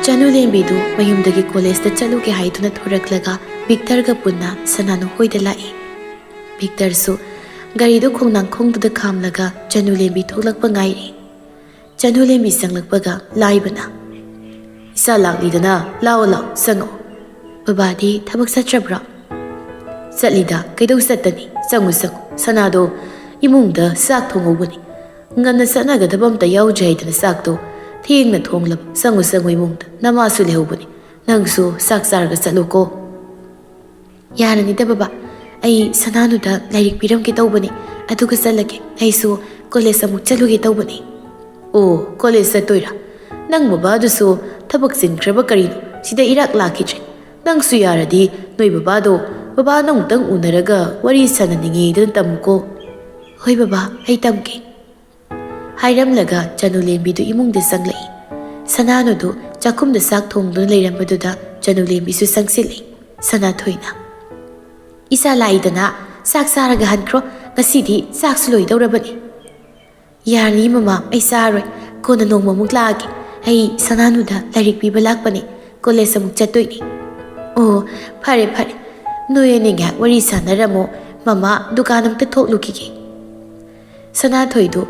ꯆꯅꯨꯂꯦꯝꯕꯤꯗꯨ ꯃꯌꯨꯝꯗꯒꯤ ꯀꯣꯂꯦꯖꯇ ꯆꯠꯂꯨꯒꯦ ꯍꯥꯏꯗꯨꯅ ꯊꯣꯔꯛꯂꯒ ꯚꯤꯛꯇꯔꯒ ꯄꯨꯟꯅ ꯁꯅꯥꯅꯨ ꯍꯣꯏꯗ ꯂꯥꯛꯏ꯫ ꯚꯤꯛꯇꯔꯁꯨ ꯒꯥꯔꯤꯗꯨ ꯈꯣꯡꯅꯥꯡꯈꯣꯡꯗꯨꯗ ꯈꯥꯝꯂꯒ ꯆꯅꯨꯂꯦꯝꯕꯤ ꯊꯣꯛꯂꯛꯄ ꯉꯥꯏꯔꯤ꯫ ꯆꯅꯨꯂꯦꯝꯕꯤ ꯆꯪꯂꯛꯄꯒ ꯂꯥꯏꯕꯅ "ꯏꯆꯥ ꯂꯥꯛꯂꯤꯗꯅ, ꯂꯥꯛꯑꯣ ꯂꯥꯛꯑꯣ ꯆꯪꯉꯛꯑꯣ꯫ ꯕꯕꯥꯗꯤ ꯊꯕꯛ ꯆꯠꯇ꯭ꯔꯕ꯭ꯔꯣ?" "ꯆꯠꯂꯤꯗ, ꯀꯩꯗꯧ ꯆꯠꯇꯅꯤ? ꯆꯪꯉꯨ ꯆꯪꯉꯨ, ꯁꯅꯥꯗꯣ ꯏꯃꯨꯡꯗ ꯆꯥꯛ ꯊꯣꯡꯍꯧꯕꯅꯤ꯫ ꯉꯟꯅ ꯆꯠꯅꯒꯗꯕ ꯑꯝꯇ ꯌꯥꯎꯗ꯭ꯔꯦ ꯍꯥꯏꯗꯅ ꯆꯥꯛꯇꯣ ꯊꯦꯡꯅ ꯊꯣꯡꯂꯕ꯫ ꯆꯪꯉꯨ ꯆꯪꯉꯨ ꯏꯃꯨꯡꯗ, ꯅꯃꯥꯁꯨ ꯂꯩꯍꯧꯕꯅꯤ, ꯅꯪꯁꯨ ꯆꯥꯛ ꯆꯥꯔꯒ ꯆꯠꯂꯨꯀꯣ." "ꯌꯥꯔꯅꯤꯗ ꯕꯕꯥ, ꯑꯩ ꯁꯅꯥꯅꯨꯗ ꯂꯥꯏꯔꯤꯛ ꯄꯤꯔꯝꯒꯦ ꯇꯧꯕꯅꯤ, ꯑꯗꯨꯒ ꯆꯠꯂꯒꯦ꯫ ꯑꯩꯁꯨ ꯀꯣꯂꯦꯖ ꯑꯃꯨꯛ ꯆꯠꯂꯨꯒꯦ ꯇꯧꯕꯅꯤ." "ꯑꯣ, ꯀꯣꯂꯦꯖ ꯆꯠꯇꯣꯏꯔꯥ? ꯅꯪ ꯕꯕꯥꯗꯨꯁꯨ ꯊꯕꯛ ꯆꯤꯟꯈ꯭ꯔꯕ ꯀꯔꯤꯅꯣ? ꯁꯤꯗ ꯏꯔꯥꯛ ꯂꯥꯛꯈꯤꯗ꯭ꯔꯦ꯫ ꯅꯪꯁꯨ ꯌꯥꯔꯗꯤ ꯅꯣꯏ ꯕꯕꯥꯗꯣ ꯕꯕꯥꯅ ꯑꯃꯨꯛꯇꯪ ꯎꯅꯔꯒ ꯋꯥꯔꯤ ꯁꯥꯟꯅꯅꯤꯡꯉꯦꯗꯅ ꯇꯝꯃꯨꯀꯣ." "ꯍꯣꯏ ꯕꯕꯥ, ꯑꯩ ꯇꯝꯒꯦ." ꯍꯥꯏꯔꯝꯂꯒ ꯆꯅꯨꯂꯦꯝꯕꯤꯗꯨ ꯏꯃꯨꯡꯗ ꯆꯪꯂꯛꯏ꯫ ꯁꯅꯥꯅꯨꯗꯨ ꯆꯥꯛꯈꯨꯝꯗ ꯆꯥꯛ ꯊꯣꯡꯗꯨꯅ ꯂꯩꯔꯝꯕꯗꯨꯗ ꯆꯅꯨꯂꯦꯝꯕꯤꯁꯨ ꯆꯪꯁꯤꯜꯂꯤ꯫ ꯁꯅꯥꯊꯣꯏꯅ "ꯏꯆꯥ ꯂꯥꯛꯏꯗꯅ, ꯆꯥꯛ ꯆꯥꯔꯒ ꯍꯟꯈ꯭ꯔꯣ, ꯉꯁꯤꯗꯤ ꯆꯥꯛꯁꯨ ꯂꯣꯏꯗꯧꯔꯕꯅꯤ." "ꯌꯥꯔꯅꯤ ꯃꯃꯥ, ꯑꯩ ꯆꯥꯔꯣꯏ, ꯀꯣꯟꯅ ꯅꯣꯡꯃꯃꯨꯛ ꯂꯥꯛꯑꯒꯦ꯫ ꯑꯩ ꯁꯅꯥꯅꯨꯗ ꯂꯥꯏꯔꯤꯛ ꯄꯤꯕ ꯂꯥꯛꯄꯅꯤ, ꯀꯣꯂꯦꯖ ꯑꯃꯨꯛ ꯆꯠꯇꯣꯏꯅꯤ." "ꯑꯣ, ꯐꯔꯦ ꯐꯔꯦ, ꯅꯣꯏ ꯑꯅꯤ ꯉꯥꯏꯍꯥꯛ ꯋꯥꯔꯤ ꯁꯥꯟꯅꯔꯝꯃꯣ, ꯃꯃꯥ ꯗꯨꯀꯥꯟ ꯑꯝꯇ ꯊꯣꯛꯂꯨꯈꯤꯒꯦ." ꯁꯅꯥꯊꯣꯏꯗꯨ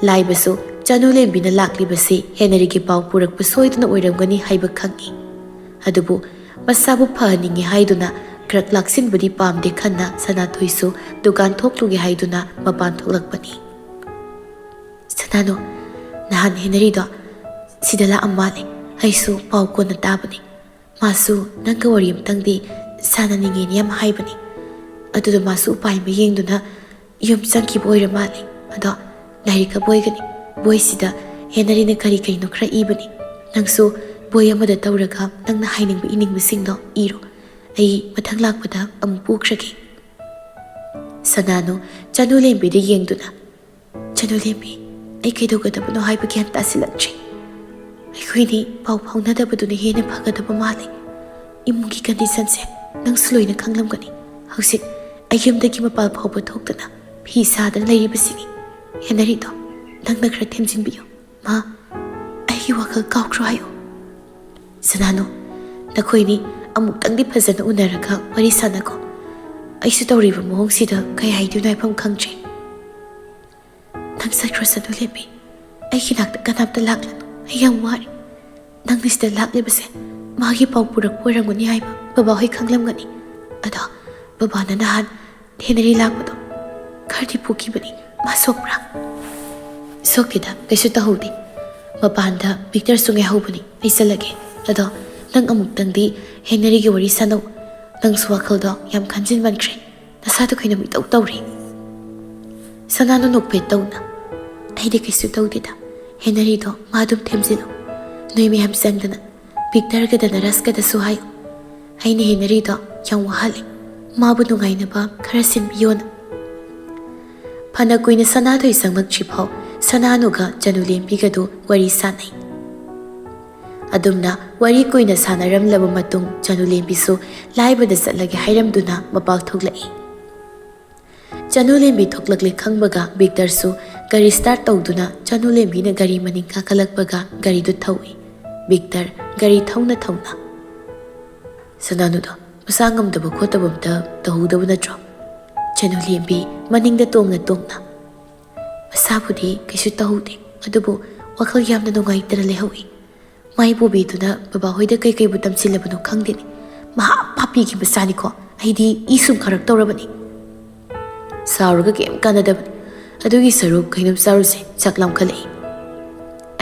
ꯂꯥꯏꯕꯁꯨ ꯆꯅꯨꯂꯦꯝꯕꯤꯅ ꯂꯥꯛꯂꯤꯕꯁꯤ ꯍꯦꯅꯔꯤꯒꯤ ꯄꯥꯎ ꯄꯨꯔꯛꯄ ꯁꯣꯏꯗꯅ ꯑꯣꯏꯔꯝꯒꯅꯤ ꯍꯥꯏꯕ ꯈꯪꯏ꯫ ꯑꯗꯨꯕꯨ ꯃꯁꯥꯕꯨ ꯐꯍꯟꯅꯤꯡꯉꯤ ꯍꯥꯏꯗꯨꯅ ꯈꯔ ꯂꯥꯛꯁꯤꯟꯕꯗꯤ ꯄꯥꯝꯗꯦ ꯈꯟꯅ ꯁꯅꯥꯊꯣꯏꯁꯨ ꯗꯨꯀꯥꯟ ꯊꯣꯛꯂꯨꯒꯦ ꯍꯥꯏꯗꯨꯅ ꯃꯄꯥꯟ ꯊꯣꯛꯂꯛꯄꯅꯤ꯫ "ꯁꯅꯥꯅꯨ, ꯅꯍꯥꯟ ꯍꯦꯅꯔꯤꯗꯣ ꯁꯤꯗ ꯂꯥꯛꯑꯝ ꯃꯥꯜꯂꯦ, ꯑꯩꯁꯨ ꯄꯥꯎ ꯀꯣꯟꯅ ꯇꯥꯕꯅꯤ꯫ ꯃꯥꯁꯨ ꯅꯪꯒ ꯋꯥꯔꯤ ꯑꯃꯇꯪꯗꯤ ꯁꯥꯟꯅꯅꯤꯡꯉꯦꯅ ꯌꯥꯝ ꯍꯥꯏꯕꯅꯤ꯫ ꯑꯗꯨꯗ ꯃꯥꯁꯨ ꯎꯄꯥꯏ ꯑꯃ ꯌꯦꯡꯗꯨꯅ ꯌꯨꯝ ꯆꯪꯈꯤꯕ ꯑꯣꯏꯔ ꯃꯥꯜꯂꯦ꯫ ꯑꯗꯣ ꯂꯥꯏꯔꯤꯛꯀ ꯕꯣꯏꯒꯅꯤ, ꯕꯣꯏꯁꯤꯗ ꯍꯦꯅꯔꯤꯅ ꯀꯔꯤ ꯀꯔꯤꯅꯣ ꯈꯔ ꯏꯕꯅꯤ꯫ ꯅꯪꯁꯨ ꯕꯣꯏ ꯑꯃꯗ ꯇꯧꯔꯒ ꯅꯪꯅ ꯍꯥꯏꯅꯤꯡꯕ ꯏꯅꯤꯡꯕꯁꯤꯡꯗꯣ ꯏꯔꯣ, ꯑꯩ ꯃꯊꯪ ꯂꯥꯛꯄꯗ ꯑꯃꯨꯛ ꯄꯨꯈ꯭ꯔꯒꯦ." ꯁꯅꯥꯅꯨ ꯆꯅꯨꯂꯦꯝꯕꯤꯗ ꯌꯦꯡꯗꯨꯅ "ꯆꯅꯨꯂꯦꯝꯕꯤ, ꯑꯩ ꯀꯩꯗꯧꯒꯗꯕꯅꯣ ꯍꯥꯏꯕ ꯒ꯭ꯌꯥꯟ ꯇꯥꯁꯤꯜꯂꯛꯇ꯭ꯔꯦ꯫ ꯑꯩꯈꯣꯏꯅꯤ ꯄꯥꯎ ꯐꯥꯎꯅꯗꯕꯗꯨꯅ ꯍꯦꯟꯅ ꯐꯒꯗꯕ ꯃꯥꯜꯂꯦ꯫ ꯏꯃꯨꯡꯒꯤ ꯀꯟꯗꯤꯁꯟꯁꯦ ꯅꯪꯁꯨ ꯂꯣꯏꯅ ꯈꯪꯂꯝꯒꯅꯤ꯫ ꯍꯧꯖꯤꯛ ꯑꯩ ꯌꯨꯝꯗꯒꯤ ꯃꯄꯥꯜ ꯐꯥꯎꯕ ꯊꯣꯛꯇꯅ ꯐꯤ ꯁꯥꯗꯅ ꯂꯩꯔꯤꯕꯁꯤꯅꯤ꯫ ꯍꯦꯅꯔꯤꯗꯣ ꯅꯪꯅ ꯈꯔ ꯊꯦꯝꯖꯤꯟꯕꯤꯌꯨ, ꯃꯥ ꯑꯩꯒꯤ ꯋꯥꯈꯜ ꯀꯥꯎꯈ꯭ꯔꯣ ꯍꯥꯏꯌꯨ." "ꯁꯅꯥꯅꯨ, ꯅꯈꯣꯏꯅꯤ ꯑꯃꯨꯛꯇꯪꯗꯤ ꯐꯖꯅ ꯎꯅꯔꯒ ꯋꯥꯔꯤ ꯁꯥꯟꯅꯀꯣ꯫ ꯑꯩꯁꯨ ꯇꯧꯔꯤꯕ ꯃꯑꯣꯡꯁꯤꯗ ꯀꯩ ꯍꯥꯏꯗꯣꯏꯅꯣ ꯍꯥꯏꯐꯝ ꯈꯪꯗ꯭ꯔꯦ." "ꯅꯪ ꯆꯠꯈ꯭ꯔꯣ ꯆꯅꯨꯂꯦꯝꯕꯤ, ꯑꯩꯒꯤ ꯅꯥꯛꯇ ꯀꯅꯥꯝꯇ ꯂꯥꯛꯂꯅꯨ, ꯑꯩ ꯌꯥꯝ ꯋꯥꯔꯦ꯫ ꯅꯪꯅ ꯁꯤꯗ ꯂꯥꯛꯂꯤꯕꯁꯦ ꯃꯥꯒꯤ ꯄꯥꯎ ꯄꯨꯔꯛꯄ ꯑꯣꯏꯔꯝꯒꯅꯤ ꯍꯥꯏꯕ ꯕꯕꯥ ꯍꯣꯏ ꯈꯪꯂꯝꯒꯅꯤ꯫ ꯑꯗꯣ ꯕꯕꯥꯅ ꯅꯍꯥꯟ ꯍꯦꯅꯔꯤ ꯂꯥꯛꯄꯗꯣ ꯈꯔꯗꯤ ꯄꯨꯈꯤꯕꯅꯤ, ꯃꯥ ꯁꯣꯛꯄ꯭ꯔꯥ?" "ꯁꯣꯛꯇꯦꯗ, ꯀꯩꯁꯨ ꯇꯧꯍꯧꯗꯦ꯫ ꯃꯄꯥꯟꯗ ꯚꯤꯛꯇꯔꯁꯨ ꯉꯥꯏꯍꯧꯕꯅꯤ, ꯑꯩ ꯆꯠꯂꯒꯦ꯫ ꯑꯗꯣ ꯅꯪ ꯑꯃꯨꯛꯇꯪꯗꯤ ꯍꯦꯅꯔꯤꯒꯤ ꯋꯥꯔꯤ ꯁꯥꯟꯅꯧ, ꯅꯪꯁꯨ ꯋꯥꯈꯜꯗꯣ ꯌꯥꯝ ꯈꯟꯖꯤꯟꯃꯟꯈ꯭ꯔꯦ, ꯅꯁꯥꯗꯣ ꯀꯩꯅꯣꯝ ꯏꯇꯧ ꯇꯧꯔꯤ." ꯁꯅꯥꯅꯨ ꯅꯣꯛꯐꯦꯠ ꯇꯧꯅ "ꯑꯩꯗꯤ ꯀꯩꯁꯨ ꯇꯧꯗꯦꯗ, ꯍꯦꯅꯔꯤꯗꯣ ꯃꯥ ꯑꯗꯨꯝ ꯊꯦꯝꯖꯤꯜꯂꯨ꯫ ꯅꯣꯏ ꯃꯌꯥꯝ ꯆꯪꯗꯅ ꯚꯤꯛꯇꯔꯒ ꯅꯔꯁꯀꯗꯁꯨ ꯍꯥꯏꯌꯨ, ꯑꯩꯅ ꯍꯦꯅꯔꯤꯗꯣ ꯌꯥꯝ ꯋꯥꯍꯜꯂꯦ, ꯃꯥꯕꯨ ꯅꯨꯡꯉꯥꯏꯅꯕ ꯈꯔ ꯁꯤꯟꯕꯤꯌꯣꯅ." ꯐꯅ ꯀꯨꯏꯅ ꯁꯅꯥꯊꯣꯏ ꯆꯪꯂꯛꯇ꯭ꯔꯤꯐꯥꯎ ꯁꯅꯥꯅꯨꯒ ꯆꯅꯨꯂꯦꯝꯕꯤꯒꯗꯨ ꯋꯥꯔꯤ ꯁꯥꯟꯅꯩ꯫ ꯑꯗꯨꯝꯅ ꯋꯥꯔꯤ ꯀꯨꯏꯅ ꯁꯥꯟꯅꯔꯝꯂꯕ ꯃꯇꯨꯡ ꯆꯅꯨꯂꯦꯝꯕꯤꯁꯨ ꯂꯥꯏꯕꯗ ꯆꯠꯂꯒꯦ ꯍꯥꯏꯔꯝꯗꯨꯅ ꯃꯄꯥꯜ ꯊꯣꯛꯂꯛꯏ꯫ ꯆꯅꯨꯂꯦꯝꯕꯤ ꯊꯣꯛꯂꯛꯂꯦ ꯈꯪꯕꯒ ꯚꯤꯛꯇꯔꯁꯨ ꯒꯥꯔꯤ ꯁ꯭ꯇꯥꯔꯠ ꯇꯧꯗꯨꯅ ꯆꯅꯨꯂꯦꯝꯕꯤꯅ ꯒꯥꯔꯤ ꯃꯅꯤꯡ ꯀꯥꯈꯠꯂꯛꯄꯒ ꯒꯥꯔꯤꯗꯨ ꯊꯧꯏ꯫ ꯚꯤꯛꯇꯔ ꯒꯥꯔꯤ ꯊꯧꯅ ꯊꯧꯅ "ꯁꯅꯥꯅꯨꯗꯣ ꯃꯁꯥ ꯉꯝꯗꯕ ꯈꯣꯠꯇꯕ ꯑꯝꯇ ꯇꯧꯍꯧꯗꯕ ꯅꯠꯇ꯭ꯔꯣ?" ꯆꯅꯨꯂꯦꯝꯕꯤ ꯃꯅꯤꯡꯗ ꯇꯣꯡꯅ ꯇꯣꯡꯅ "ꯃꯁꯥꯕꯨꯗꯤ ꯀꯩꯁꯨ ꯇꯧꯍꯧꯗꯦ, ꯑꯗꯨꯕꯨ ꯋꯥꯈꯜ ꯌꯥꯝꯅ ꯅꯨꯡꯉꯥꯏꯇꯅ ꯂꯩꯍꯧꯏ꯫ ꯃꯥꯏ ꯄꯨꯕꯤꯗꯨꯅ ꯕꯕꯥꯍꯣꯏꯗ ꯀꯩꯕꯨ ꯇꯝꯁꯤꯜꯂꯕꯅꯣ ꯈꯪꯗꯦꯅꯦ, ꯃꯍꯥ ꯄꯥꯄꯤꯒꯤ ꯃꯆꯥꯅꯤꯀꯣ, ꯑꯩꯗꯤ ꯏ ꯁꯨꯝ ꯈꯔꯛꯇꯧꯔꯕꯅꯤ." "ꯁꯥꯎꯔꯒ ꯀꯩꯝ ꯀꯥꯟꯅꯗꯕꯅꯤ, ꯑꯗꯨꯒꯤ ꯁꯔꯨꯛ ꯀꯩꯅꯣꯝ ꯆꯥꯔꯨꯁꯦ, ꯆꯥꯛ ꯂꯥꯝꯈꯠꯂꯛꯏ."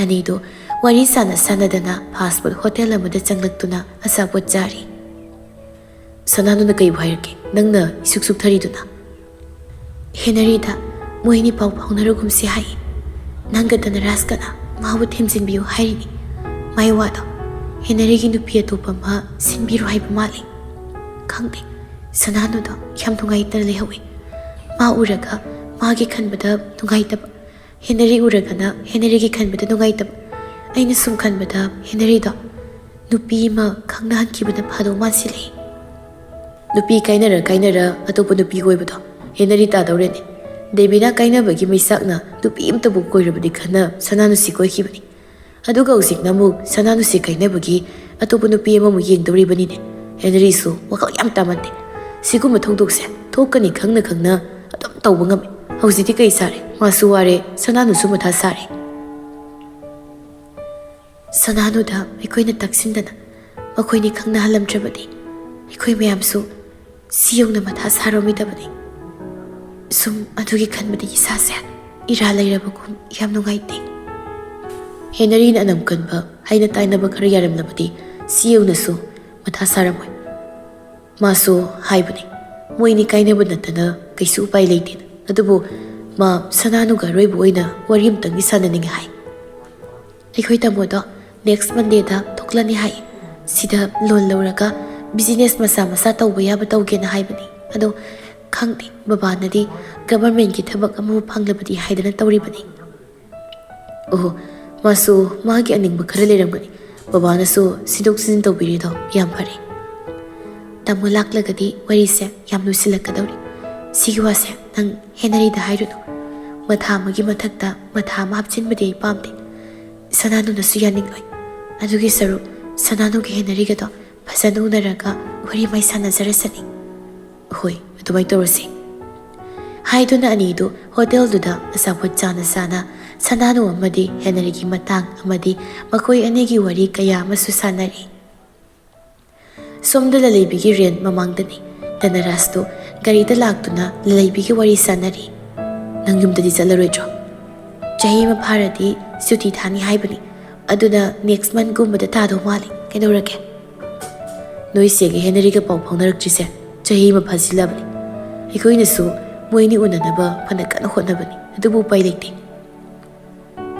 ꯑꯅꯤꯗꯨ ꯋꯥꯔꯤ ꯁꯥꯟꯅ ꯁꯥꯟꯅꯗꯅ ꯐꯥꯁ ꯐꯨꯗ ꯍꯣꯇꯦꯜ ꯑꯃꯗ ꯆꯪꯂꯛꯇꯨꯅ ꯑꯆꯥꯄꯣꯠ ꯆꯥꯔꯤ꯫ "ꯁꯅꯥꯅꯨꯅ ꯀꯩꯕꯨ ꯍꯥꯏꯔꯛꯀꯦ, ꯅꯪꯅ ꯏꯁꯨꯛ ꯁꯨꯛꯊꯔꯤꯗꯨꯅ?" "ꯍꯦꯅꯔꯤꯗ ꯃꯣꯏꯅꯤ ꯄꯥꯎ ꯐꯥꯎꯅꯔꯒꯨꯝꯁꯤ ꯍꯥꯏꯌꯦ, ꯅꯪꯒ ꯅꯔꯁꯀꯅ ꯃꯥꯕꯨ ꯊꯦꯝꯖꯤꯟꯕꯤꯌꯨ ꯍꯥꯏꯔꯤꯅꯤ꯫ ꯃꯥꯏ ꯋꯥꯗꯣ ꯍꯦꯅꯔꯤꯒꯤ ꯅꯨꯄꯤ ꯑꯇꯣꯞꯄ ꯑꯃ ꯁꯤꯟꯕꯤꯔꯣ ꯍꯥꯏꯕ ꯃꯥꯜꯂꯤ꯫ ꯈꯪꯗꯦ, ꯁꯅꯥꯅꯨꯗꯣ ꯌꯥꯝ ꯅꯨꯡꯉꯥꯏꯇꯅ ꯂꯩꯍꯧꯏ꯫ ꯃꯥ ꯎꯔꯒ ꯃꯥꯒꯤ ꯈꯟꯕꯗ ꯅꯨꯡꯉꯥꯏꯇꯕ, ꯍꯦꯅꯔꯤ ꯎꯔꯒꯅ ꯍꯦꯅꯔꯤꯒꯤ ꯈꯟꯕꯗ ꯅꯨꯡꯉꯥꯏꯇꯕ꯫ ꯑꯩꯅ ꯁꯨꯝ ꯈꯟꯕꯗ ꯍꯦꯅꯔꯤꯗꯣ ꯅꯨꯄꯤ ꯑꯃ ꯈꯪꯅꯍꯟꯈꯤꯕꯅ ꯐꯗꯧ ꯃꯥꯟꯁꯤꯜꯂꯛꯏ." "ꯅꯨꯄꯤ ꯀꯥꯏꯅꯔ ꯑꯇꯣꯞꯄ ꯅꯨꯄꯤ ꯀꯣꯏꯕꯗꯣ ꯍꯦꯅꯔꯤ ꯇꯥꯗꯧꯔꯦꯅꯦ꯫ ꯗꯦꯕꯤꯅꯥ ꯀꯥꯏꯅꯕꯒꯤ ꯃꯩꯁꯥꯛꯅ ꯅꯨꯄꯤ ꯑꯃꯇꯕꯨ ꯀꯣꯏꯔꯕꯗꯤ ꯈꯟꯅ ꯁꯅꯥꯅꯨꯁꯤ ꯀꯣꯏꯈꯤꯕꯅꯤ꯫ ꯑꯗꯨꯒ ꯍꯧꯖꯤꯛꯅ ꯑꯃꯨꯛ ꯁꯅꯥꯅꯨꯁꯤ ꯀꯥꯏꯅꯕꯒꯤ ꯑꯇꯣꯞꯄ ꯅꯨꯄꯤ ꯑꯃꯃꯨꯛ ꯌꯦꯡꯗꯧꯔꯤꯕꯅꯤꯅꯦ ꯍꯦꯅꯔꯤꯁꯨ ꯋꯥꯈꯜ ꯌꯥꯝ ꯇꯥꯃꯟꯗꯦ ꯁꯤꯒꯨꯝꯕ ꯊꯧꯗꯣꯛꯁꯦ ꯊꯣꯛꯀꯅꯤ ꯈꯪꯅ ꯈꯪꯅ ꯑꯗꯨꯝ ꯇꯧꯕ ꯉꯝꯃꯤ ꯍꯧꯖꯤꯛꯇꯤ ꯀꯩ ꯁꯥꯔꯦ ꯃꯥꯁꯨ ꯋꯥꯔꯦ ꯁꯅꯥꯅꯨꯁꯨ ꯃꯊꯥ ꯁꯥꯔꯦ ꯁꯅꯥꯅꯨꯗ ꯑꯩꯈꯣꯏꯅ ꯇꯛꯁꯤꯟꯗꯅ ꯃꯈꯣꯏꯅꯤ ꯈꯪꯅꯍꯜꯂꯝꯗ꯭ꯔꯕꯗꯤ ꯑꯩꯈꯣꯏ ꯃꯌꯥꯝꯁꯨ ꯁꯤ ꯌꯧꯅ ꯃꯊꯥ ꯁꯥꯔꯝꯃꯣꯏꯗꯕꯅꯤ ꯁꯨꯝ ꯑꯗꯨꯒꯤ ꯈꯟꯕꯗꯤ ꯏꯁꯥꯁꯦ ꯏꯔꯥ ꯂꯩꯔꯕꯒꯨꯝ ꯌꯥꯝ ꯅꯨꯡꯉꯥꯏꯇꯦ ꯍꯦꯅꯔꯤꯅ ꯑꯅꯝ ꯀꯟꯕ ꯍꯥꯏꯅ ꯇꯥꯏꯅꯕ ꯈꯔ ꯌꯥꯔꯝꯂꯕꯗꯤ ꯁꯤ ꯌꯧꯅꯁꯨ ꯃꯊꯥ ꯁꯥꯔꯝꯃꯣꯏ ꯃꯥꯁꯨ ꯍꯥꯏꯕꯅꯤ ꯃꯣꯏꯅꯤ ꯀꯥꯏꯅꯕ ꯅꯠꯇꯅ ꯀꯩꯁꯨ ꯎꯄꯥꯏ ꯂꯩꯇꯦꯅ ꯑꯗꯨꯕꯨ ꯃꯥ ꯁꯅꯥꯅꯨꯒ ꯑꯔꯣꯏꯕ ꯑꯣꯏꯅ ꯋꯥꯔꯤ ꯑꯃꯇꯪꯗꯤ ꯁꯥꯟꯅꯅꯤꯡꯉꯦ ꯍꯥꯏ ꯑꯩꯈꯣꯏ ꯇꯥꯃꯣꯗꯣ ꯅꯦꯛꯁ ꯃꯟꯗꯦꯗ ꯊꯣꯛꯂꯅꯤ ꯍꯥꯏ ꯁꯤꯗ ꯂꯣꯟ ꯂꯧꯔꯒ ꯕꯤꯖꯤꯅꯦꯁ ꯃꯆꯥ ꯃꯆꯥ ꯇꯧꯕ ꯌꯥꯕ ꯇꯧꯒꯦꯅ ꯍꯥꯏꯕꯅꯤ ꯑꯗꯣ ꯈꯪꯗꯦ ꯕꯕꯥꯅꯗꯤ ꯒꯚꯔꯟꯃꯦꯟꯠꯀꯤ ꯊꯕꯛ ꯑꯃꯕꯨ ꯐꯪꯂꯕꯗꯤ ꯍꯥꯏꯗꯅ ꯇꯧꯔꯤꯕꯅꯤ ꯑꯣ ꯃꯥꯁꯨ ꯃꯥꯒꯤ ꯑꯅꯤꯡꯕ ꯈꯔ ꯂꯩꯔꯝꯒꯅꯤ ꯕꯕꯥꯅꯁꯨ ꯁꯤꯟꯗꯣꯛ ꯁꯤꯟꯖꯤꯟ ꯇꯧꯕꯤꯔꯤꯗꯣ ꯌꯥꯝ ꯐꯔꯦ ꯇꯥꯃꯣ ꯂꯥꯛꯂꯒꯗꯤ ꯋꯥꯔꯤꯁꯦ ꯌꯥꯝ ꯂꯨꯁꯤꯜꯂꯛꯀꯗꯧꯔꯤ ꯁꯤꯒꯤ ꯋꯥꯁꯦ ꯅꯪ ꯍꯦꯅꯔꯤꯗ ꯍꯥꯏꯔꯨꯅꯨ ꯃꯊꯥ ꯑꯃꯒꯤ ꯃꯊꯛꯇ ꯃꯊꯥ ꯑꯃ ꯍꯥꯞꯆꯤꯟꯕꯗꯤ ꯑꯩ ꯄꯥꯝꯗꯦ ꯁꯅꯥꯅꯨꯅꯁꯨ ꯌꯥꯅꯤꯡꯂꯣꯏ ꯑꯗꯨꯒꯤ ꯁꯔꯨꯛ ꯁꯅꯥꯅꯨꯒꯤ ꯍꯦꯅꯔꯤꯒꯗꯣ ꯐꯖꯅ ꯎꯅꯔꯒ ꯋꯥꯔꯤ ꯃꯥꯏ ꯁꯥꯟꯅꯖꯔꯁꯅꯤ ꯍꯣꯏ ꯑꯗꯨꯃꯥꯏꯅ ꯇꯧꯔꯁꯤ ꯍꯥꯏꯗꯨꯅ ꯑꯅꯤꯗꯨ ꯍꯣꯇꯦꯜꯗꯨꯗ ꯑꯆꯥꯄꯣꯠ ꯆꯥꯅ ꯆꯥꯅ ꯁꯅꯥꯅꯨ ꯑꯃꯗꯤ ꯍꯦꯅꯔꯤꯒꯤ ꯃꯇꯥꯡ ꯑꯃꯗꯤ ꯃꯈꯣꯏ ꯑꯅꯤꯒꯤ ꯋꯥꯔꯤ ꯀꯌꯥ ꯑꯃꯁꯨ ꯁꯥꯟꯅꯔꯤ ꯁꯣꯝꯗ ꯂꯂꯩꯕꯤꯒꯤ ꯔꯦꯟꯠ ꯃꯃꯥꯡꯗꯅꯤ ꯙꯅꯔꯥꯖꯇꯨ ꯒꯥꯔꯤꯗ ꯂꯥꯛꯇꯨꯅ ꯂꯂꯩꯕꯤꯒꯤ ꯋꯥꯔꯤ ꯁꯥꯟꯅꯔꯤ ꯅꯪ ꯌꯨꯝꯗꯗꯤ ꯆꯠꯂꯔꯣꯏꯗ꯭ꯔꯣ ꯆꯍꯤ ꯑꯃ ꯐꯥꯔꯗꯤ ꯁꯨꯇꯤ ꯊꯥꯅꯤ ꯍꯥꯏꯕꯅꯤ ꯑꯗꯨꯅ ꯅꯦꯛꯁ ꯃꯟꯠꯒꯨꯝꯕꯗ ꯊꯥꯗꯧ ꯃꯥꯜꯂꯤ ꯀꯩꯗꯧꯔꯒꯦ ꯅꯣꯏ ꯆꯦꯒ ꯍꯦꯅꯔꯤꯒ ꯄꯥꯎ ꯐꯥꯎꯅꯔꯛꯇ꯭ꯔꯤꯁꯦ ꯆꯍꯤ ꯑꯃ ꯐꯥꯖꯤꯜꯂꯕꯅꯤ ꯑꯩꯈꯣꯏꯅꯁꯨ ꯃꯣꯏꯅꯤ ꯎꯅꯅꯕ ꯐꯅ ꯀꯟꯅ ꯍꯣꯠꯅꯕꯅꯤ ꯑꯗꯨꯕꯨ ꯎꯄꯥꯏ ꯂꯩꯇꯦ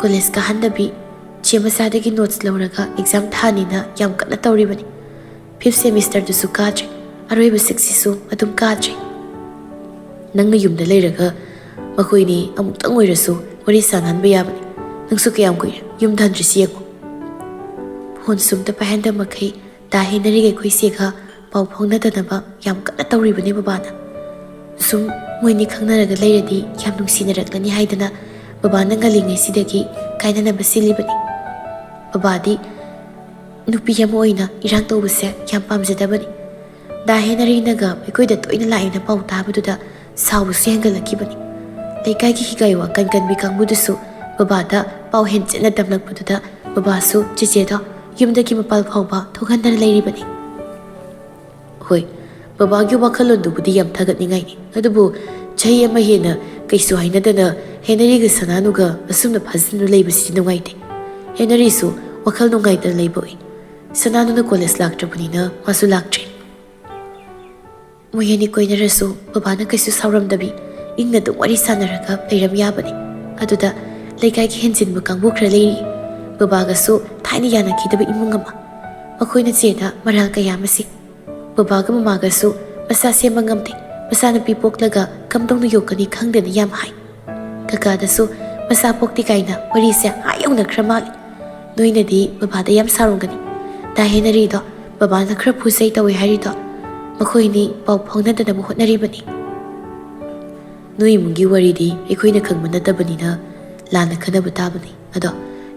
ꯀꯣꯂꯦꯖ ꯀꯥꯍꯟꯗꯕꯤ ꯆꯦ ꯃꯆꯥꯗꯒꯤ ꯅꯣꯠꯁ ꯂꯧꯔꯒ ꯑꯦꯛꯖꯥꯝ ꯊꯥꯅꯤꯅ ꯌꯥꯝ ꯀꯟꯅ ꯇꯧꯔꯤꯕꯅꯤ 5th ꯁꯦꯃꯤꯁꯇꯔꯗꯨꯁꯨ ꯀꯥꯗ꯭ꯔꯤ ꯑꯔꯣꯏꯕ 6ꯁꯤꯁꯨ ꯑꯗꯨꯝ ꯀꯥꯗ꯭ꯔꯤ ꯅꯪꯅ ꯌꯨꯝꯗ ꯂꯩꯔꯒ ꯃꯈꯣꯏꯅꯤ ꯑꯃꯨꯛꯇꯪ ꯑꯣꯏꯔꯁꯨ ꯋꯥꯔꯤ ꯁꯥꯟꯅꯍꯟꯕ ꯌꯥꯕꯅꯤ ꯅꯪꯁꯨ ꯀꯌꯥꯝ ꯀꯨꯏꯔꯦ ꯌꯨꯝꯗ ꯍꯟꯗ꯭ꯔꯤꯁꯤ ꯌꯦꯡꯉꯨ ꯐꯣꯟ ꯁꯨꯝꯇ ꯄꯥꯏꯍꯟꯗꯕ ꯃꯈꯩ ꯗꯥ ꯍꯦꯅꯔꯤꯒ ꯑꯩꯈꯣꯏ ꯆꯦꯒ ꯄꯥꯎ ꯐꯥꯎꯅꯗꯅꯕ ꯌꯥꯝ ꯀꯟꯅ ꯇꯧꯔꯤꯕꯅꯤ ꯕꯕꯥꯅ ꯁꯨꯝ ꯃꯣꯏꯅꯤ ꯈꯪꯅꯔꯒ ꯂꯩꯔꯗꯤ ꯌꯥꯝ ꯅꯨꯡꯁꯤꯅꯔꯛꯂꯅꯤ ꯍꯥꯏꯗꯅ ꯕꯕꯥꯅ ꯉꯜꯂꯤꯉꯩꯁꯤꯗꯒꯤ ꯀꯥꯏꯅꯅꯕ ꯁꯤꯜꯂꯤꯕꯅꯤ ꯕꯕꯥꯗꯤ ꯅꯨꯄꯤ ꯑꯃ ꯑꯣꯏꯅ ꯏꯔꯥꯡ ꯇꯧꯕꯁꯦ ꯌꯥꯝ ꯄꯥꯝꯖꯗꯕꯅꯤ ꯗꯥ ꯍꯦꯅꯔꯤꯅꯒ ꯑꯩꯈꯣꯏꯗ ꯇꯣꯏꯅ ꯂꯥꯛꯏꯅ ꯄꯥꯎ ꯇꯥꯕꯗꯨꯗ ꯁꯥꯎꯕꯁꯨ ꯍꯦꯟꯒꯠꯂꯛꯈꯤꯕꯅꯤ ꯂꯩꯀꯥꯏꯒꯤ ꯍꯤꯒꯥꯏ ꯋꯥꯀꯟ ꯀꯟꯕꯤ ꯀꯥꯡꯕꯨꯗꯨꯁꯨ ꯕꯕꯥꯗ ꯄꯥꯎ ꯍꯦꯟꯆꯦꯠꯅ ꯇꯝꯂꯛꯄꯗꯨꯗ ꯕꯕꯥꯁꯨ ꯆꯦꯆꯦꯗꯣ ꯌꯨꯝꯗꯒꯤ ꯃꯄꯥꯜ ꯐꯥꯎꯕ ꯊꯣꯛꯍꯟꯗꯅ ꯂꯩꯔꯤꯕꯅꯤ ꯍꯣꯏ ꯕꯕꯥꯒꯤ ꯋꯥꯈꯜꯂꯣꯟꯗꯨꯕꯨꯗꯤ ꯌꯥꯝ ꯊꯥꯒꯠꯅꯤꯡꯉꯥꯏꯅꯤ ꯑꯗꯨꯕꯨ ꯆꯍꯤ ꯑꯃ ꯍꯦꯟꯅ ꯀꯩꯁꯨ ꯍꯥꯏꯅꯗꯅ ꯍꯦꯅꯔꯤꯒ ꯁꯅꯥꯅꯨꯒ ꯑꯁꯨꯝꯅ ꯐꯥꯖꯤꯟꯗꯨꯅ ꯂꯩꯕꯁꯤꯗꯤ ꯅꯨꯡꯉꯥꯏꯇꯦ ꯍꯦꯅꯔꯤꯁꯨ ꯋꯥꯈꯜ ꯅꯨꯡꯉꯥꯏꯇꯅ ꯂꯩꯕ ꯑꯣꯏ ꯁꯅꯥꯅꯨꯅ ꯀꯣꯂꯦꯖ ꯂꯥꯛꯇ꯭ꯔꯕꯅꯤꯅ ꯃꯥꯁꯨ ꯂꯥꯛꯇ꯭ꯔꯦ ꯃꯣꯏ ꯑꯅꯤ ꯀꯣꯏꯅꯔꯁꯨ ꯕꯕꯥꯅ ꯀꯩꯁꯨ ꯁꯥꯎꯔꯝꯗꯕꯤ ꯏꯪꯅ ꯑꯗꯨꯝ ꯋꯥꯔꯤ ꯁꯥꯟꯅꯔꯒ ꯂꯩꯔꯝ ꯌꯥꯕꯅꯤ ꯑꯗꯨꯗ ꯂꯩꯀꯥꯏꯒꯤ ꯍꯦꯟꯖꯤꯟꯕ ꯀꯥꯡꯕꯨ ꯈꯔ ꯂꯩꯔꯤ ꯕꯕꯥꯒꯁꯨ ꯊꯥꯏꯅ ꯌꯥꯅꯈꯤꯗꯕ ꯏꯃꯨꯡ ꯑꯃ ꯃꯈꯣꯏꯅ ꯆꯦꯗ ꯃꯔꯥꯜ ꯀꯌꯥ ꯑꯃ ꯁꯤ ꯕꯕꯥꯒ ꯃꯃꯥꯒꯁꯨ ꯃꯆꯥ ꯁꯦꯝꯕ ꯉꯝꯗꯦ ꯃꯆꯥꯅꯨꯄꯤ ꯄꯣꯛꯂꯒ ꯀꯝꯗꯧꯅ ꯌꯣꯛꯀꯅꯤ ꯈꯪꯗꯅ ꯌꯥꯝ ꯍꯥꯏ ꯀꯀꯥꯗꯁꯨ ꯃꯆꯥ ꯄꯣꯛꯇꯦ ꯀꯥꯏꯅ ꯋꯥꯔꯤꯁꯦ ꯌꯧꯅꯈ꯭ꯔ ꯃꯥꯜꯂꯤ ꯅꯣꯏꯅꯗꯤ ꯕꯕꯥꯗ ꯌꯥꯝ ꯁꯥꯎꯔꯝꯒꯅꯤ ꯗꯥ ꯍꯦꯅꯔꯤꯗꯣ ꯕꯕꯥꯅ ꯈꯔ ꯐꯨꯖꯩ ꯇꯧꯋꯦ ꯍꯥꯏꯔꯤꯗꯣ ꯃꯈꯣꯏꯅꯤ ꯄꯥꯎ ꯐꯥꯎꯅꯗꯅꯕ ꯍꯣꯠꯅꯔꯤꯕꯅꯤ ꯅꯣꯏ ꯏꯃꯨꯡꯒꯤ ꯋꯥꯔꯤꯗꯤ ꯑꯩꯈꯣꯏꯅ ꯈꯪꯕ ꯅꯠꯇꯕꯅꯤꯅ ꯂꯥꯟꯅ ꯈꯟꯅꯕ ꯇꯥꯕꯅꯤ ꯑꯗꯣ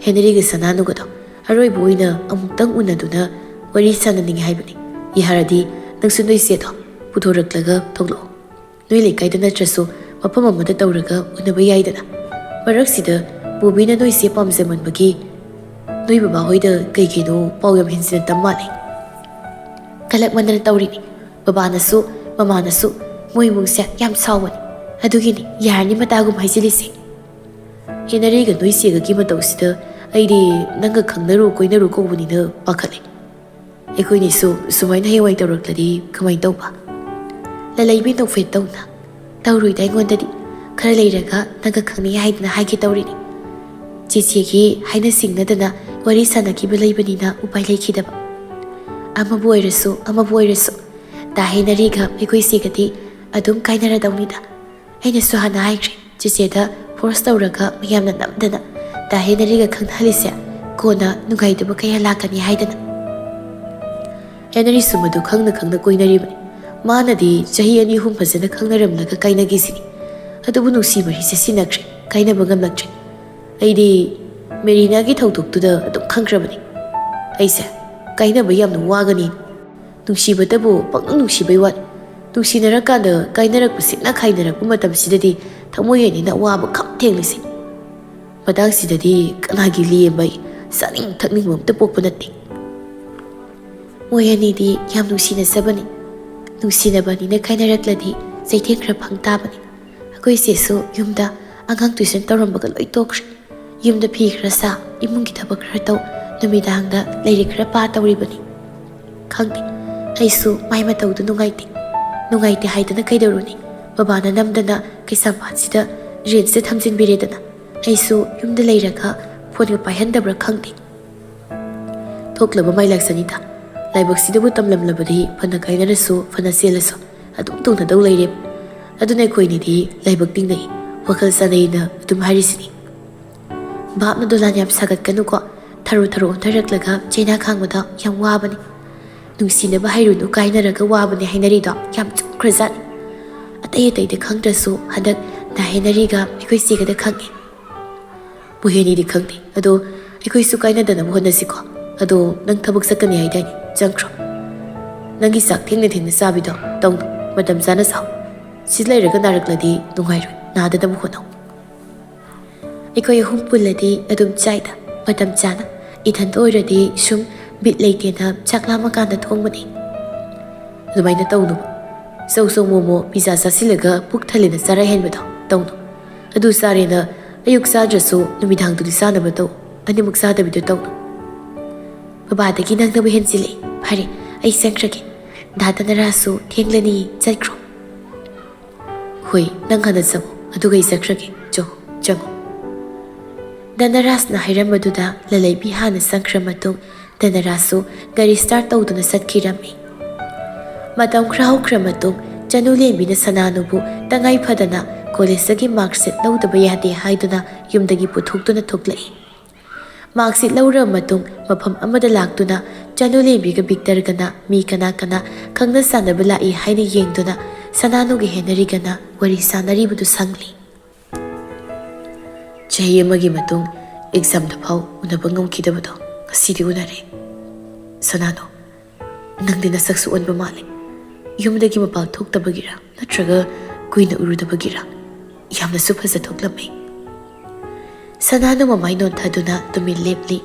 ꯍꯦꯅꯔꯤꯒ ꯁꯅꯥꯅꯨꯒꯗꯣ ꯑꯔꯣꯏꯕ ꯑꯣꯏꯅ ꯑꯃꯨꯛꯇꯪ ꯎꯅꯗꯨꯅ ꯋꯥꯔꯤ ꯁꯥꯟꯅꯅꯤꯡꯉꯤ ꯍꯥꯏꯕꯅꯤ ꯌꯥꯔꯗꯤ ꯅꯪꯁꯨ ꯅꯣꯏ ꯆꯦꯗꯣ ꯄꯨꯊꯣꯔꯛꯂꯒ ꯊꯣꯛꯂꯛꯑꯣ ꯅꯣꯏ ꯂꯩꯀꯥꯏꯗ ꯅꯠꯇ꯭ꯔꯁꯨ ꯃꯐꯝ ꯑꯃꯗ ꯇꯧꯔꯒ ꯎꯅꯕ ꯌꯥꯏꯗꯅ ꯃꯔꯛꯁꯤꯗ ꯕꯣꯕꯤꯅ ꯅꯣꯏ ꯆꯦ ꯄꯥꯝꯖꯃꯟꯕꯒꯤ ꯅꯣꯏ ꯕꯕꯥ ꯍꯣꯏꯗ ꯀꯩꯒꯤꯅꯣ ꯄꯥꯎ ꯌꯥꯝ ꯍꯦꯟꯖꯤꯟꯅ ꯇꯝ ꯃꯥꯜꯂꯦ ꯀꯜꯂꯛꯃꯟꯗꯅ ꯇꯧꯔꯤꯅꯤ ꯕꯕꯥꯅꯁꯨ ꯃꯃꯥꯅꯁꯨ ꯃꯣꯏ ꯏꯃꯨꯡꯁꯦ ꯌꯥꯝ ꯁꯥꯎꯕꯅꯤ ꯑꯗꯨꯒꯤꯅꯤ ꯌꯥꯔꯅꯤ ꯃꯇꯥꯒꯨꯝ ꯍꯥꯏꯖꯤꯜꯂꯤꯁꯦ ꯍꯦꯅꯔꯤꯒ ꯅꯣꯏ ꯆꯦꯒꯒꯤ ꯃꯇꯧꯁꯤꯗ ꯑꯩꯗꯤ ꯅꯪꯒ ꯈꯪꯅꯔꯨ ꯀꯣꯏꯅꯔꯨ ꯀꯧꯕꯅꯤꯅ ꯄꯥꯈꯠꯂꯦ ꯑꯩꯈꯣꯏꯅꯤꯁꯨ ꯁꯨꯃꯥꯏꯅ ꯍꯌꯦꯡꯋꯥꯏ ꯇꯧꯔꯛꯂꯗꯤ ꯀꯃꯥꯏꯅ ꯇꯧꯕ ꯂꯂꯩꯕꯤ ꯅꯣꯛꯐꯦꯠ ꯇꯧꯅ ꯇꯧꯔꯣꯏꯗ ꯑꯩꯉꯣꯟꯗꯗꯤ ꯈꯔ ꯂꯩꯔꯒ ꯅꯪꯒ ꯈꯪꯅꯩ ꯍꯥꯏꯗꯅ ꯍꯥꯏꯒꯦ ꯇꯧꯔꯤꯅꯤ ꯆꯦꯆꯦꯒꯤ ꯍꯥꯏꯅ ꯁꯤꯡꯅꯗꯅ ꯋꯥꯔꯤ ꯁꯥꯟꯅꯈꯤꯕ ꯂꯩꯕꯅꯤꯅ ꯎꯄꯥꯏ ꯂꯩꯈꯤꯗꯕ ꯑꯃꯕꯨ ꯑꯣꯏꯔꯁꯨ ꯗꯥ ꯍꯦꯅꯔꯤꯒ ꯑꯩꯈꯣꯏ ꯆꯦꯒꯗꯤ ꯑꯗꯨꯝ ꯀꯥꯏꯅꯔꯗꯧꯅꯤꯗ ꯑꯩꯅꯁꯨ ꯍꯥꯟꯅ ꯍꯥꯏꯈ꯭ꯔꯦ ꯆꯦꯆꯦꯗ ꯐꯣꯔꯁ ꯇꯧꯔꯒ ꯃꯌꯥꯝꯅ ꯅꯝꯗꯅ ꯗꯥ ꯍꯦꯅꯔꯤꯒ ꯈꯪꯅꯍꯜꯂꯤꯁꯦ ꯀꯣꯟꯅ ꯅꯨꯡꯉꯥꯏꯇꯕ ꯀꯌꯥ ꯂꯥꯛꯀꯅꯤ ꯍꯥꯏꯗꯅ ꯍꯦꯅꯔꯤꯁꯨ ꯃꯗꯨ ꯈꯪꯅ ꯈꯪꯅ ꯀꯣꯏꯅꯔꯤꯕꯅꯤ ꯃꯥꯅꯗꯤ ꯆꯍꯤ 2-3 ꯐꯖꯅ ꯈꯪꯅꯔꯝꯂꯒ ꯀꯥꯏꯅꯈꯤꯁꯤꯅꯤ ꯑꯗꯨꯕꯨ ꯅꯨꯡꯁꯤ ꯃꯔꯤꯁꯦ ꯁꯤꯟꯅꯈ꯭ꯔꯦ ꯀꯥꯏꯅꯕ ꯉꯝꯂꯛꯇ꯭ꯔꯦ ꯑꯩꯗꯤ ꯃꯦꯔꯤꯅꯥꯒꯤ ꯊꯧꯗꯣꯛꯇꯨꯗ ꯑꯗꯨꯝ ꯈꯪꯈ꯭ꯔꯕꯅꯤ ꯑꯩꯁꯦ kainaba yamna wagani nungsibatabu paknung nungsibay wat nungsinarakaanda kainarakpasikna khainarakpa matamsidadi thamoyenina waba kham thenglisi madangsidadi kanagi liembai saning thakning mamta pokpa natte moyanidi yam nungsinasabani nungsinabani khainarakladi zaitheng khra phang tabani akoi sesu yumda angang tuition tawrambaga loi tokre yumda phi khra sa imungi thabak khra taw numidangda leiri khra pa tawribani khangti aisu mai matawdu nungaite haidana kaidoruni babana namdana kaisampatsida rensida thamjinbiredana aisu yumda leiraka phone paihandabra khangti thoklaba mai laksanita laibaksidabu tamlamlabadi phana kainarasu phana selasu adum tungna dau leire aduna koinidi laibak tingnai wakal sanaina adum harisini babna dolan yam sagat kanuko tharu ontaraklaga chena khangmada yam wabani nungsinaba hairunu kainaraga wabani hainarido yam chukhrajani atay khangdrasu hadak na hainariga ekoi sigada khangi buhenidi khangni ado ekoi su kainadana honasiko ado nang thabak sakani haidani jangkro nangi sak thengna sabido tong madam jana saw silairaga narakladi nungairu nadada muhono ekoi hum pulladi adum chaida madam jana ithan toiradi sum bit leitena chaklama kanda thongmani adumaina tawnu so momo pizza sasilaga puk thalina sara henbado tawnu adu sarena ayuk sadrasu numidang dudi sanaba taw animuk sadabidu tawnu babadagi nangnabu hensile phare ai sankrage dadanarasu thenglani chaikro hoi nanghana sabu adugai sakrage jo jango danarasna hairamaduda lalaibi hana sankra matung danarasu gari start tawduna satkirami matam khra matung chanulenbina sananubu tangai phadana college marksheet lawdaba yade haiduna yumdagi puthokduna thoklai marksheet lawra matung mafam amada laktuna chanulenbiga biktargana mi kana khangna sanaba lai haina yengduna sananugi henarigana wari sanaribudu sangli chahi amagi matung exam da phau unaba ngomkidabado ngasidi unare sanano nangdi nasaksu onba male yumdagi mapal thoktabagira natraga kuina urudabagira yamna su phaja thoklamai sanano mamai non thaduna tumi lepli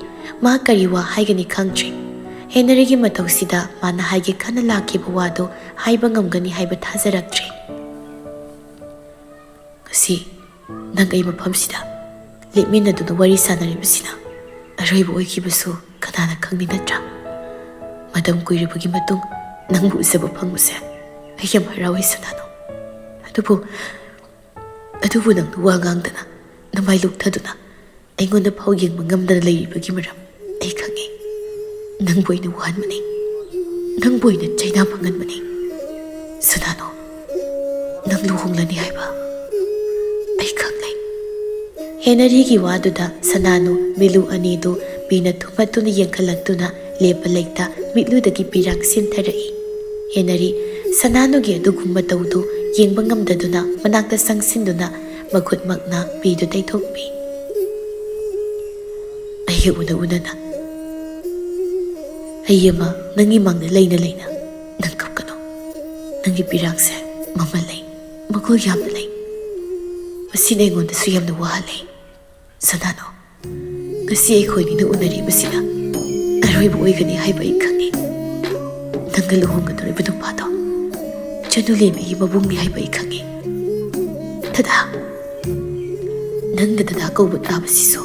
ma kariwa haigani khangtri henarigi matausida mana haige khana lakhiba wado haiba ngamgani haiba thajaraktre kasi nangai maphamsida lepmina duna wari sanaribasina aroiba oikibasu kanana khangni natra madam kuiribagi matung nangbu usaba phangmuse ayam harawai sanano adubu nang wa ngangdana namai lukthaduna aingonda phau yengba ngamdana leiribagi maram ai khangi nangboina wanmani nangboina chaina phanganmani sanano nang luhonglani haiba ai khanglai henarigi waduda sanano milu anidu bina thumatuna yengkalaktuna lepa leita mitludagi pirang sintarai henari sananogi adugumba tawdu yengba ngamdaduna manakta sangsinduna makhut makna pidu taithokpi ai unana ayama nangi mangna leina nang kapkano nangi pirangse mama lei magul yamna lei masina ingonda su yamna wahalei sanano ngasi akhoi ni unari basina aroiba oigani haiba ai khangi nanga luhongadori budum pado chanulemi mabungni haiba ai khangi tada nangda dada kauba tabasiso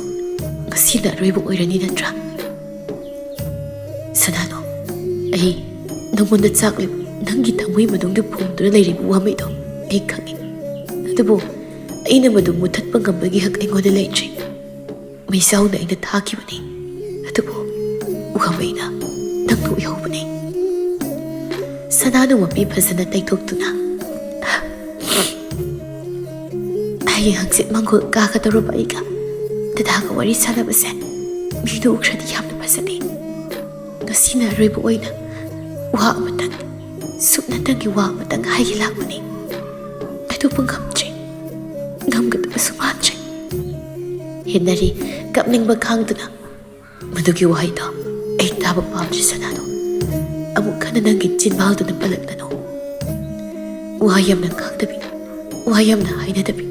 ngasina aroiba oirani natra sanano ai nangonda chaklib nangi thamoi madungda phumduna leiribu wamaido ai khangi adubu aina madu muthatpa ngambagi hak aingoda leitri maisauna aina thakibani adubu uhamaina nangnu ihobani sanano mapi phasana taithokduna ai hangsit mangol kaga toroba aiga dadaga wari sanabase midu ukhradi yamna phasani ngasina aroiba oina wa amatang suknatangi wa amatang haigi lakmani adubu ngamdri ngamgadabsu mandri henari kapningba khangduna madugi wahaido ꯑꯩ ꯇꯥꯕ ꯄꯥꯝꯗ꯭ꯔꯦ ꯁꯅꯥꯅꯣ ꯑꯃꯨꯛ ꯍꯟꯅ ꯅꯪꯒꯤ ꯆꯤꯟꯕꯥꯜꯗꯨꯅ ꯄꯜꯂꯛꯂꯅꯨ ꯋꯥ ꯌꯥꯝꯅ ꯉꯥꯡꯗꯕꯤ ꯋꯥ ꯌꯥꯝꯅ ꯍꯥꯏꯅꯗꯕꯤ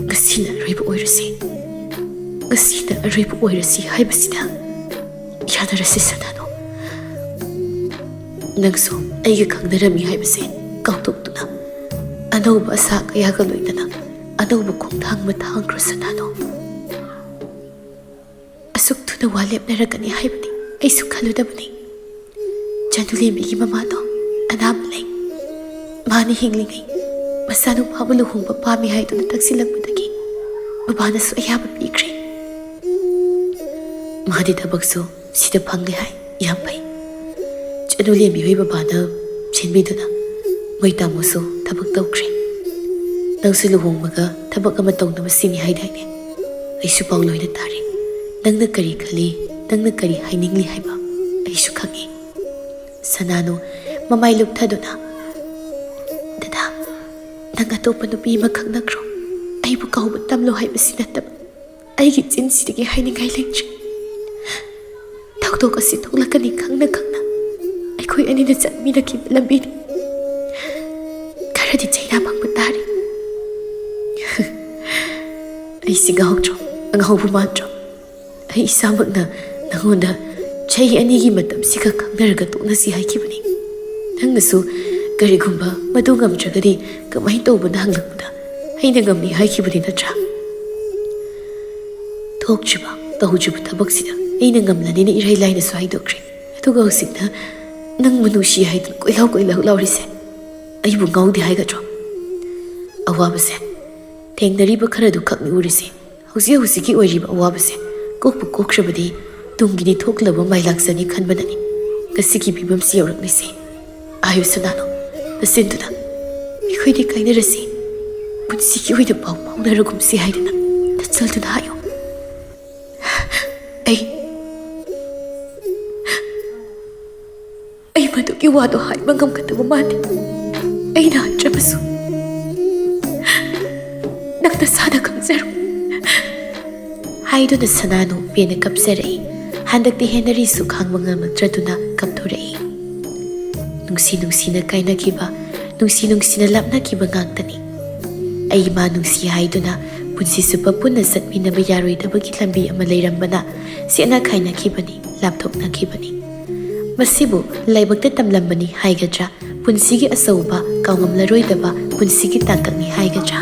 ꯉꯁꯤꯅ ꯑꯔꯣꯏꯕ ꯑꯣꯏꯔꯁꯤ ꯉꯁꯤꯅ ꯑꯔꯣꯏꯕ ꯑꯣꯏꯔꯁꯤ ꯍꯥꯏꯕꯁꯤꯗ ꯌꯥꯅꯔꯁꯤ ꯁꯅꯥꯅꯣ ꯅꯪꯁꯨ ꯑꯩꯒ ꯈꯪꯅꯔꯝꯃꯤ ꯍꯥꯏꯕꯁꯦ ꯀꯥꯎꯊꯣꯛꯇꯨꯅ ꯑꯅꯧꯕ ꯑꯁꯥ ꯀꯌꯥꯒ ꯂꯣꯏꯅꯅ ꯑꯅꯧꯕ ꯈꯣꯡꯊꯥꯡ ꯑꯃ ꯊꯥꯡꯈ꯭ꯔꯣ ꯁꯅꯥꯅꯣ ꯑꯁꯨꯛ ꯊꯨꯅ ꯋꯥ ꯂꯦꯞꯅꯔꯒꯅꯤ ꯍꯥꯏꯕꯗꯤ ꯑꯩꯁꯨ ꯈꯜꯂꯨꯗꯕꯅꯤ ꯆꯅꯨꯂꯦꯝꯕꯤꯒꯤ ꯃꯃꯥꯗꯣ ꯑꯅꯥꯕ ꯂꯩ ꯃꯥꯅ ꯍꯤꯡꯂꯤꯉꯩ ꯃꯆꯥꯅꯨꯄꯥꯕꯨ ꯂꯨꯍꯣꯡꯕ ꯄꯥꯝꯃꯤ ꯍꯥꯏꯗꯨꯅ ꯇꯛꯁꯤꯜꯂꯛꯄꯗꯒꯤ ꯕꯕꯥꯅꯁꯨ ꯑꯌꯥꯕ ꯄꯤꯈ꯭ꯔꯦ ꯃꯥꯗꯤ ꯊꯕꯛꯁꯨ ꯁꯤꯗ ꯐꯪꯂꯦ ꯍꯥꯏ ꯌꯥꯝ ꯐꯩ ꯆꯅꯨꯂꯦꯝꯕꯤ ꯍꯣꯏ ꯕꯕꯥꯅ ꯁꯤꯟꯕꯤꯗꯨꯅ ꯃꯣꯏ ꯇꯥꯃꯣꯁꯨ ꯊꯕꯛ ꯇꯧꯈ꯭ꯔꯦ ꯅꯪꯁꯨ ꯂꯨꯍꯣꯡꯕꯒ ꯊꯕꯛ ꯑꯃ ꯇꯧꯅꯕ ꯁꯤꯅꯤ ꯍꯥꯏꯗꯥꯏꯅꯦ ꯑꯩꯁꯨ ꯄꯥꯎ ꯂꯣꯏꯅ ꯇꯥꯔꯦ ꯅꯪꯅ ꯀꯔꯤ ꯈꯜꯂꯤ ꯅꯪꯅ ꯀꯔꯤ ꯍꯥꯏꯅꯤꯡꯂꯤ ꯍꯥꯏꯕ ꯑꯩꯁꯨ ꯈꯪꯉꯤ ꯁꯅꯥꯅꯨ ꯃꯃꯥꯏ ꯂꯨꯞꯊꯗꯨꯅ ꯗꯗꯥ ꯅꯪ ꯑꯇꯣꯞꯄ ꯅꯨꯄꯤ ꯑꯃ ꯈꯪꯅꯈ꯭ꯔꯣ ꯑꯩꯕꯨ ꯀꯥꯎꯕ ꯇꯝꯂꯣ ꯍꯥꯏꯕꯁꯤ ꯅꯠꯇꯕ ꯑꯩꯒꯤ ꯆꯤꯟꯁꯤꯗꯒꯤ ꯍꯥꯏꯅꯤꯡꯉꯥꯏ ꯂꯩꯇ꯭ꯔꯦ ꯊꯧꯗꯣꯛ ꯑꯁꯤ ꯊꯣꯛꯂꯛꯀꯅꯤ ꯈꯪꯅ ꯈꯪꯅ ꯑꯩꯈꯣꯏ ꯑꯅꯤꯅ ꯆꯠꯃꯤꯟꯅꯈꯤꯕ ꯂꯝꯕꯤꯅꯤ ꯈꯔꯗꯤ ꯆꯩꯅꯥ ꯐꯪꯕ ꯇꯥꯔꯤ ꯑꯩꯁꯤ ꯉꯥꯎꯗ꯭ꯔꯣ ꯑꯉꯥꯎꯕ ꯃꯥꯟꯗ꯭ꯔꯣ ꯑꯩ ꯏꯁꯥꯃꯛꯅ ꯅꯉꯣꯟꯗ ꯆꯍꯤ 2ꯒꯤ ꯃꯇꯝꯁꯤꯒ ꯈꯪꯅꯔꯒ ꯇꯣꯛꯅꯁꯤ ꯍꯥꯏꯈꯤꯕꯅꯤ ꯅꯪꯅꯁꯨ ꯀꯔꯤꯒꯨꯝꯕ ꯃꯗꯨ ꯉꯝꯗ꯭ꯔꯒꯗꯤ ꯀꯃꯥꯏꯅ ꯇꯧꯕꯅ ꯍꯪꯂꯛꯄꯗ ꯑꯩꯅ ꯉꯝꯃꯤ ꯍꯥꯏꯈꯤꯕꯅꯤ ꯅꯠꯇ꯭ꯔꯥ ꯊꯣꯛꯇ꯭ꯔꯤꯕ ꯇꯧꯗ꯭ꯔꯤꯕ ꯊꯕꯛꯁꯤꯗ ꯑꯩꯅ ꯉꯝꯂꯅꯤꯅ ꯏꯔꯥꯏ ꯂꯥꯏꯅꯁꯨ ꯍꯥꯏꯗꯣꯛꯈ꯭ꯔꯦ ꯑꯗꯨꯒ ꯍꯧꯖꯤꯛꯅ ꯅꯪꯕꯨ ꯅꯨꯡꯁꯤ ꯍꯥꯏꯗꯨꯅ ꯀꯣꯏꯂꯥꯎ ꯂꯥꯎꯔꯤꯁꯦ ꯑꯩꯕꯨ ꯉꯥꯎꯗꯦ ꯍꯥꯏꯒꯗ꯭ꯔꯣ ꯑꯋꯥꯕꯁꯦ ꯊꯦꯡꯅꯔꯤꯕ ꯈꯔꯗꯨ ꯈꯛꯅꯤ ꯎꯔꯤꯁꯦ ꯍꯧꯖꯤꯛꯀꯤ ꯑꯣꯏꯔꯤꯕ ꯑꯋꯥꯕꯁꯦ ꯀꯣꯛꯄꯨ ꯀꯣꯛꯈ꯭ꯔꯕꯗꯤ ꯇꯨꯡꯒꯤꯗꯤ ꯊꯣꯛꯂꯕ ꯃꯥꯏꯂꯥꯛꯆꯅꯤ ꯈꯟꯕꯅꯅꯤ ꯉꯁꯤꯒꯤ ꯐꯤꯕꯝꯁꯤ ꯌꯧꯔꯛꯂꯤꯁꯦ ꯑꯥꯌꯨ ꯁꯅꯥꯅꯣ ꯅꯆꯤꯟꯗꯨꯅ ꯑꯩꯈꯣꯏꯗꯤ ꯀꯥꯏꯅꯔꯁꯤ ꯄꯨꯟꯁꯤꯒꯤ ꯑꯣꯏꯅ ꯄꯥꯎ ꯐꯥꯎꯅꯔꯒꯨꯝꯁꯤ ꯍꯥꯏꯗꯨꯅ ꯅꯆꯜꯗꯨꯅ ꯍꯥꯏꯌꯣ ꯑꯩ ꯃꯗꯨꯒꯤ ꯋꯥꯗꯣ ꯍꯥꯏꯕ ꯉꯝꯒꯗꯕ ꯃꯥꯟꯗꯦ ꯑꯩꯅ ꯍꯟꯗ꯭ꯔꯕꯁꯨ ꯅꯪ ꯅꯁꯥꯅ ꯈꯪꯖꯔꯣ ꯍꯥꯏꯗꯨꯅ ꯁꯅꯥꯅꯨ ꯄꯦꯟꯅ ꯀꯞꯆꯔꯛꯏ ꯍꯟꯗꯛꯇꯤ ꯍꯦꯟꯅꯔꯤꯁꯨ ꯈꯥꯡꯕ ꯉꯝꯂꯛꯇ꯭ꯔꯗꯨꯅ ꯀꯞꯊꯣꯔꯛꯏ ꯅꯨꯡꯁꯤꯅ ꯀꯥꯏꯅꯈꯤꯕ ꯅꯨꯡꯁꯤꯅ ꯂꯥꯞꯅꯈꯤꯕ ꯉꯥꯛꯇꯅꯤ ꯑꯩ ꯃꯥ ꯅꯨꯡꯁꯤ ꯍꯥꯏꯗꯨꯅ ꯄꯨꯟꯁꯤ ꯆꯨꯞꯄ ꯄꯨꯟꯅ ꯆꯠꯃꯤꯟꯅꯕ ꯌꯥꯔꯣꯏꯗꯕꯒꯤ ꯂꯝꯕꯤ ꯑꯃ ꯂꯩꯔꯝꯕꯅ ꯁꯦꯠꯅ ꯈꯥꯏꯅꯈꯤꯕꯅꯤ ꯂꯥꯞꯊꯣꯛꯅꯈꯤꯕꯅꯤ ꯃꯁꯤꯕꯨ ꯂꯥꯏꯕꯛꯇ ꯇꯝꯂꯝꯕꯅꯤ ꯍꯥꯏꯒꯗ꯭ꯔꯥ ꯄꯨꯟꯁꯤꯒꯤ ꯑꯆꯧꯕ ꯀꯥꯎꯉꯝꯂꯔꯣꯏꯗꯕ ꯄꯨꯟꯁꯤꯒꯤ ꯇꯥꯡꯀꯛꯅꯤ ꯍꯥꯏꯒꯗ꯭ꯔꯥ